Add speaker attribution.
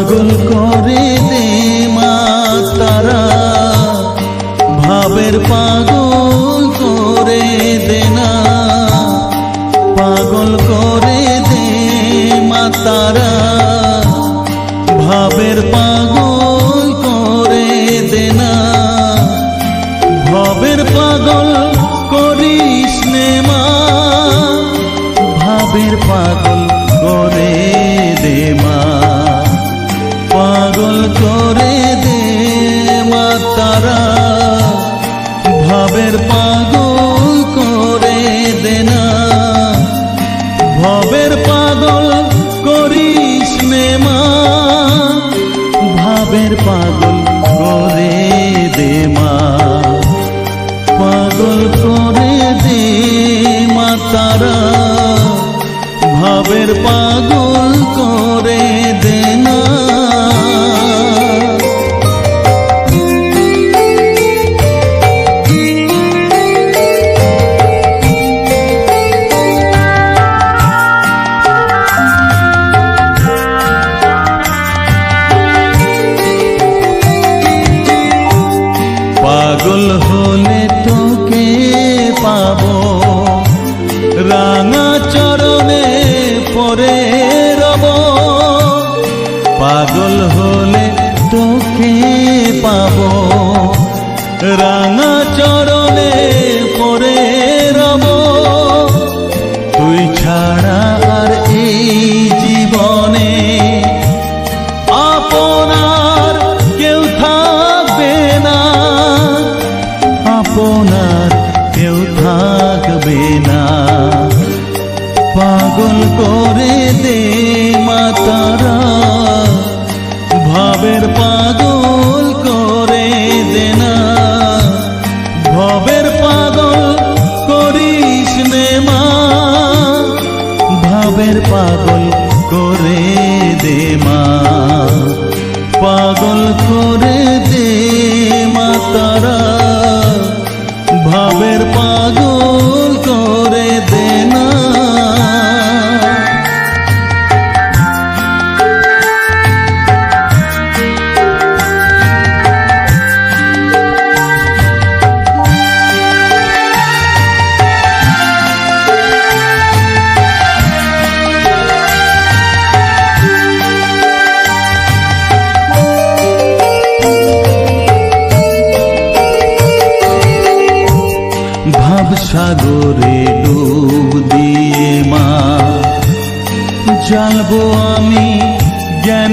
Speaker 1: পাগল করে দে মা তারা, ভাবের পাগল করে দে না, পাগল করে দে মা তারা, ভাবের পাগল করে দে না, ভাবের পাগল করিস নে মা, ভাবের পাগল করে দে মা, পাগল করে দে মা তারা, ভাবের পাগল করে দে না, ভাবের পাগল করিস নে মা, ভাবের পাগল করে দে মা, পাগল করে দে মা তারা, ভাবের পাগল করে দে না। পাগল হলে তোকে পাবো, রাঙা চরণে পরে রব, পাগল হলে তোকে পাবো, রাঙা চরণে পরে রব, তুই ছাড়া আর এই জীবনে আপনার কেউ থাকবে না, আপনার কেউ থাকবে না, পাগল করে দে মা তারা, ভাবের পাগল করে দে না, ভাবের পাগল করিস নে মা, ভাবের পাগল করে দে মা, পাগল করে দে মা তারা, ভাবের পাগল করে দে না। ভাব সাগরে ডুব দিয়ে মা, জ্বালবো আমি জ্ঞানে।